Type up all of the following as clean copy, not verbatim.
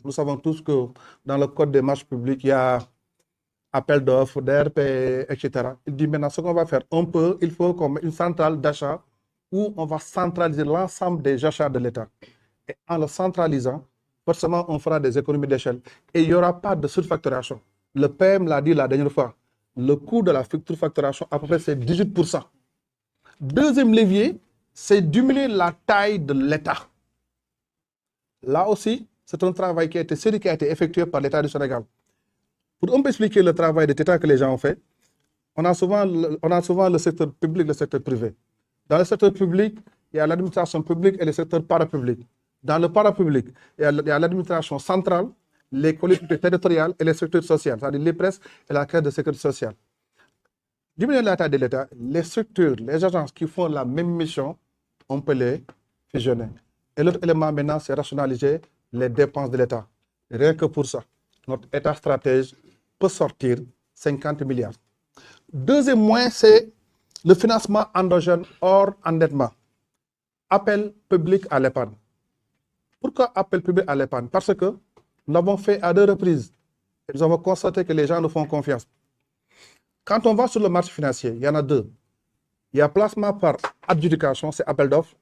Nous savons tous que dans le code des marchés publics, il y a appel d'offres, DRP, etc. Il dit maintenant ce qu'on va faire. Il faut qu'on mette une centrale d'achat où on va centraliser l'ensemble des achats de l'État. Et en le centralisant, forcément, on fera des économies d'échelle. Et il n'y aura pas de surfacturation. Le PM l'a dit la dernière fois. Le coût de la surfacturation, à peu près, c'est 18%. Deuxième levier, c'est diminuer la taille de l'État. Là aussi, c'est un travail qui a été effectué par l'État du Sénégal. Pour un peu expliquer le travail d'État que les gens ont fait, on a souvent le secteur public, le secteur privé. Dans le secteur public, il y a l'administration publique et le secteur parapublic. Dans le parapublic, il y a l'administration centrale, les collectivités territoriales et les structures sociales, c'est-à-dire les presses et la caisse de sécurité sociale. Diminuer la taille de l'État, les structures, les agences qui font la même mission, on peut les fusionner. Et l'autre élément maintenant, c'est rationaliser les dépenses de l'État. Rien que pour ça, notre État stratège peut sortir 50 milliards. Deuxième moyen, c'est le financement endogène hors endettement. Appel public à l'épargne. Pourquoi appel public à l'épargne? Parce que nous l'avons fait à 2 reprises. Et nous avons constaté que les gens nous font confiance. Quand on va sur le marché financier, il y en a 2. Il y a placement par adjudication, c'est appel d'offres.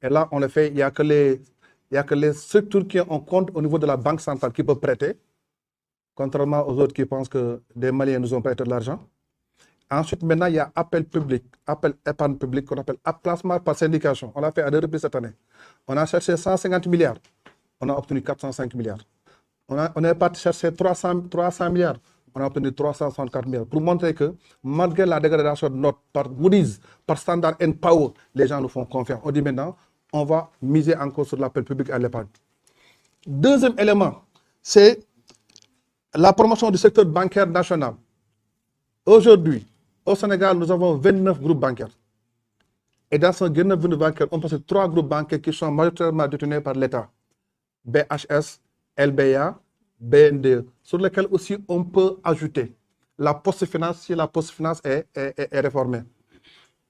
Et là, on le fait, il n'y a que les structures qui ont un compte au niveau de la banque centrale qui peuvent prêter, contrairement aux autres qui pensent que des Maliens nous ont prêté de l'argent. Ensuite, maintenant, il y a appel public, appel épargne publique qu'on appelle placement par syndication. On l'a fait à 2 reprises cette année. On a cherché 150 milliards. On a obtenu 405 milliards. On est parti chercher 300 milliards. On a obtenu 364 milliards. Pour montrer que, malgré la dégradation de notes par Moody's, par Standard & Poor's, les gens nous font confiance. On dit maintenant, on va miser encore sur l'appel public à l'épargne. Deuxième élément, c'est la promotion du secteur bancaire national. Aujourd'hui, au Sénégal, nous avons 29 groupes bancaires. Et dans ce 29 groupes bancaires, on possède 3 groupes bancaires qui sont majoritairement détenus par l'État. BHS, LBA, BNDE, sur lesquels aussi on peut ajouter la Poste Finance si la Poste Finance est réformée.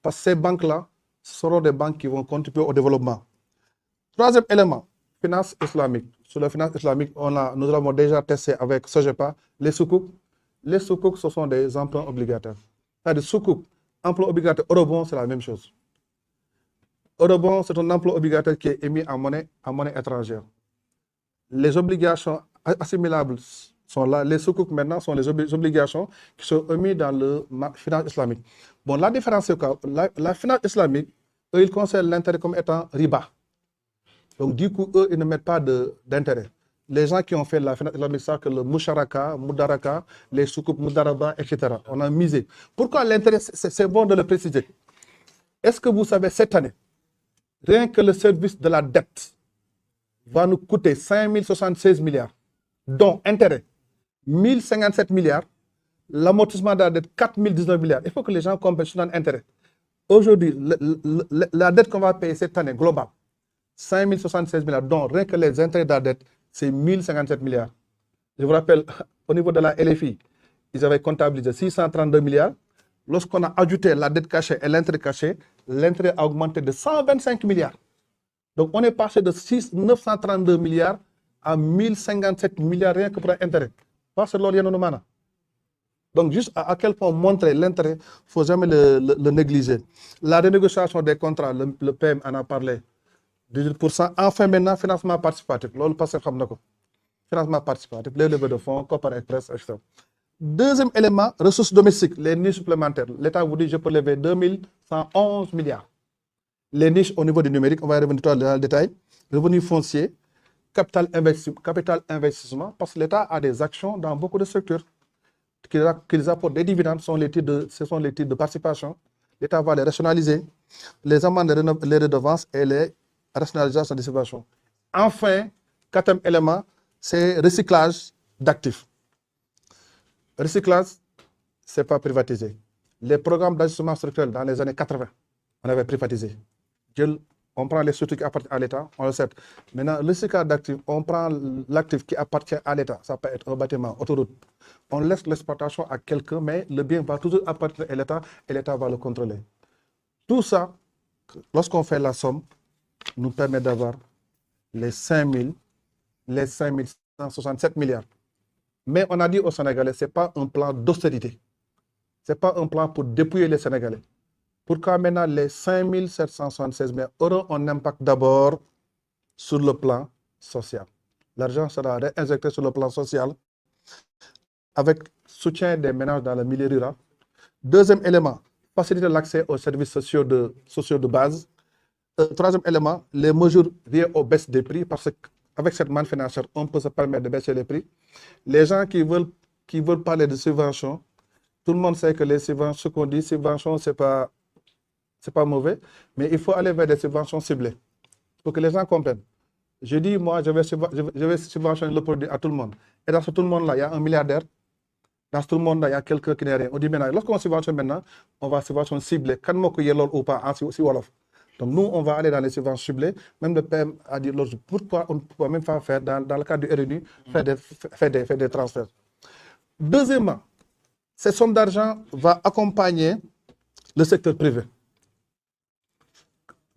Parce que ces banques-là seront des banques qui vont contribuer au développement. Troisième élément, finance islamique. Sur la finance islamique, nous avons déjà testé avec Sogepa les soukouk. Les soukouk, ce sont des emprunts obligataires. C'est-à-dire soukouk, emprunt obligataire, eurobond, c'est la même chose. Eurobond, c'est un emprunt obligataire qui est émis en monnaie étrangère. Les obligations assimilables sont là. Les soukouk maintenant sont les obligations qui sont émises dans le finance islamique. Bon, la différence, c'est quoi? La finance islamique, eux, ils considèrent l'intérêt comme étant riba. Donc, du coup, eux, ils ne mettent pas d'intérêt. Les gens qui ont fait la finance islamique savent que le Musharaka, Mudaraka, les soukouk, Mudaraba, etc., on a misé. Pourquoi l'intérêt? C'est bon de le préciser. Est-ce que vous savez, cette année, rien que le service de la dette va nous coûter 5076 milliards, dont intérêt 1057 milliards, l'amortissement de la dette 4019 milliards. Il faut que les gens comprennent sur l'intérêt. Aujourd'hui, la dette qu'on va payer cette année globale, 5076 milliards, dont rien que les intérêts de la dette, c'est 1057 milliards. Je vous rappelle, au niveau de la LFI, ils avaient comptabilisé 632 milliards. Lorsqu'on a ajouté la dette cachée et l'intérêt caché, l'intérêt a augmenté de 125 milliards. Donc, on est passé de 932 milliards à 1057 milliards rien que pour l'intérêt. Pas seulement l'Yanonumana. Donc, juste à quel point montrer l'intérêt, il ne faut jamais le négliger. La renégociation des contrats, le PM en a parlé, 18%. Enfin, maintenant, financement participatif. Financement participatif, les levées de fonds, Copper Express, etc. Deuxième élément, ressources domestiques, les niches supplémentaires. L'État vous dit je peux lever 2111 milliards. Les niches au niveau du numérique, on va y revenir dans le détail. Revenus fonciers, capital investissement, parce que l'État a des actions dans beaucoup de secteurs qu'ils apportent des dividendes, ce sont les titres de participation. L'État va les rationaliser, les amendes, les redevances et les rationalisations des subventions. Enfin, quatrième élément, c'est recyclage d'actifs. Recyclage, ce n'est pas privatisé. Les programmes d'ajustement structurel dans les années 80, on avait privatisé. On prend les structures qui appartiennent à l'État, on le sait. Maintenant, le recyclage d'actifs, on prend l'actif qui appartient à l'État, ça peut être un bâtiment, autoroute. On laisse l'exploitation à quelqu'un, mais le bien va toujours appartenir à l'État et l'État va le contrôler. Tout ça, lorsqu'on fait la somme, nous permet d'avoir les 5000 167 milliards. Mais on a dit aux Sénégalais, ce n'est pas un plan d'austérité. Ce n'est pas un plan pour dépouiller les Sénégalais. Pourquoi maintenant les 5 776 milliards auront un impact d'abord sur le plan social. L'argent sera réinjecté sur le plan social avec soutien des ménages dans le milieu rural. Deuxième élément, faciliter l'accès aux services sociaux de base. Troisième élément, les mesures liées aux baisses des prix, parce qu'avec cette manne financière, on peut se permettre de baisser les prix. Les gens qui veulent parler de subventions, tout le monde sait que les subventions, ce qu'on dit, subventions, c'est pas mauvais, mais il faut aller vers des subventions ciblées pour que les gens comprennent. Je dis, moi, je vais subventionner le produit à tout le monde. Et dans ce tout le monde-là, il y a un milliardaire. Dans ce tout le monde-là, il y a quelqu'un qui n'est rien. On dit maintenant, lorsqu'on subventionne maintenant, on va subventionner ciblé. Quand on peut ou pas, si Wolof. Donc nous, on va aller dans les subventions ciblées. Même le PM a dit pourquoi on ne peut pas même pas faire, dans le cadre du RNU, faire des transferts. Deuxièmement, ces sommes d'argent vont accompagner le secteur privé.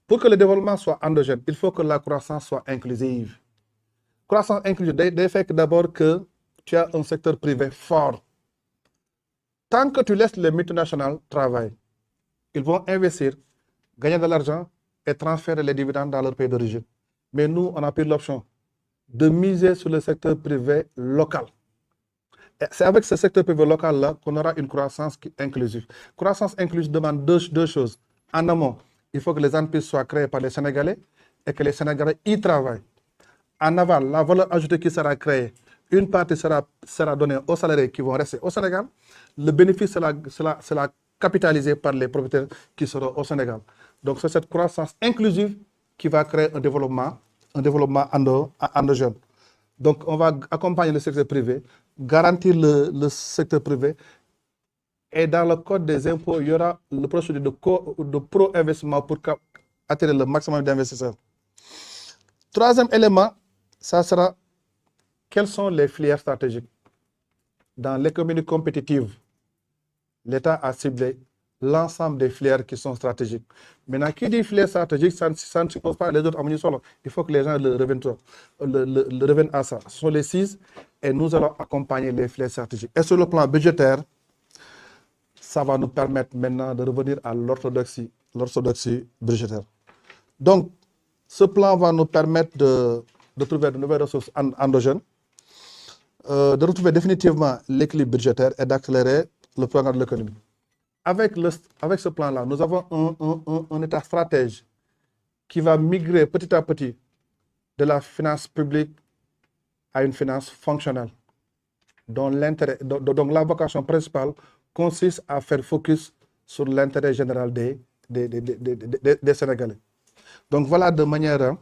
Pour que le développement soit endogène, il faut que la croissance soit inclusive. Croissance inclusive, des fait d'abord que tu as un secteur privé fort. Tant que tu laisses les multinationales travailler, ils vont investir, gagner de l'argent et transférer les dividendes dans leur pays d'origine. Mais nous, on a pris l'option de miser sur le secteur privé local. C'est avec ce secteur privé local-là qu'on aura une croissance inclusive. Croissance inclusive demande deux choses. En amont, il faut que les entreprises soient créées par les Sénégalais et que les Sénégalais y travaillent. En aval, la valeur ajoutée qui sera créée, une partie sera donnée aux salariés qui vont rester au Sénégal. Le bénéfice sera capitalisé par les propriétaires qui seront au Sénégal. Donc c'est cette croissance inclusive qui va créer un développement endogène. Donc on va accompagner le secteur privé, garantir le secteur privé. Et dans le code des impôts, il y aura le procédure de pro-investissement pour attirer le maximum d'investisseurs. Troisième élément, ça sera quelles sont les filières stratégiques. Dans l'économie compétitive, l'État a ciblé l'ensemble des filières qui sont stratégiques. Maintenant, qui dit filière stratégique, ça ne suppose pas les autres solo. Il faut que les gens le reviennent à ça. Ce sont les 6 et nous allons accompagner les filières stratégiques. Et sur le plan budgétaire, ça va nous permettre maintenant de revenir à l'orthodoxie budgétaire. Donc, ce plan va nous permettre de trouver de nouvelles ressources endogènes, de retrouver définitivement l'équilibre budgétaire et d'accélérer le programme de l'économie. Avec ce plan-là, nous avons un État stratège qui va migrer petit à petit de la finance publique à une finance fonctionnelle, dont la vocation principale consiste à faire focus sur l'intérêt général des Sénégalais. Donc voilà de manière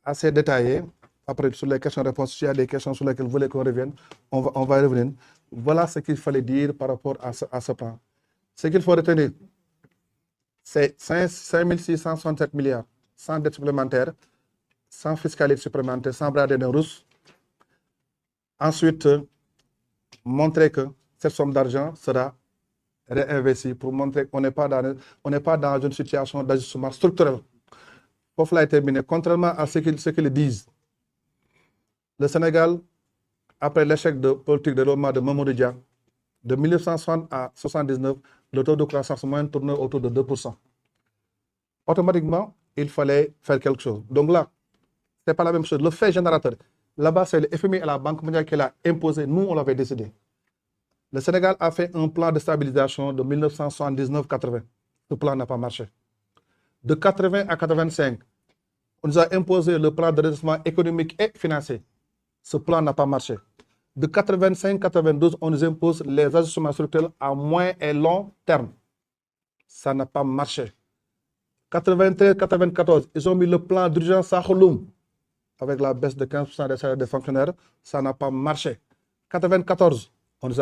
assez détaillée. Après, sur les questions-réponses, s'il y a des questions sur lesquelles vous voulez qu'on revienne, on va y revenir. Voilà ce qu'il fallait dire par rapport à ce plan. Ce qu'il faut retenir, c'est 5 667 milliards sans dette supplémentaire, sans fiscalité supplémentaire, sans bras de russes. Ensuite, montrer que cette somme d'argent sera réinvestie pour montrer qu'on n'est pas dans une situation d'ajustement structurel. Pour cela terminer, contrairement à ce qu'ils disent, le Sénégal, après l'échec de politique de développement de Mamadou Dia, de 1960 à 1979, le taux de croissance moyenne tournait autour de 2%. Automatiquement, il fallait faire quelque chose. Donc là, ce n'est pas la même chose. Le fait générateur, là-bas, c'est le FMI et la Banque mondiale qui l'a imposé. Nous, on l'avait décidé. Le Sénégal a fait un plan de stabilisation de 1979-80. Ce plan n'a pas marché. De 80 à 85, on nous a imposé le plan de redressement économique et financier. Ce plan n'a pas marché. De 85-92, on nous impose les ajustements structurels à moyen et long terme. Ça n'a pas marché. 93-94, ils ont mis le plan d'urgence Sakholoum avec la baisse de 15% des salaires des fonctionnaires. Ça n'a pas marché. 94, on nous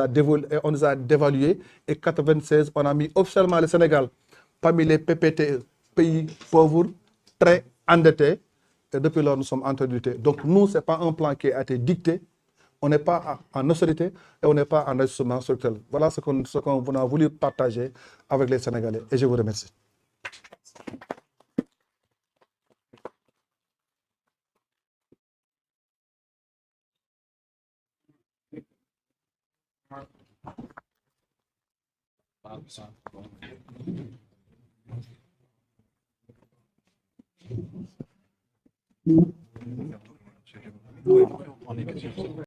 a dévalué. Et 96, on a mis officiellement le Sénégal parmi les PPT, pays pauvres, très endettés. Et depuis lors, nous sommes en train de lutter. Donc nous, ce n'est pas un plan qui a été dicté. On n'est pas en austérité et on n'est pas en ajustement structurel. Voilà ce qu'on a voulu partager avec les Sénégalais. Et je vous remercie.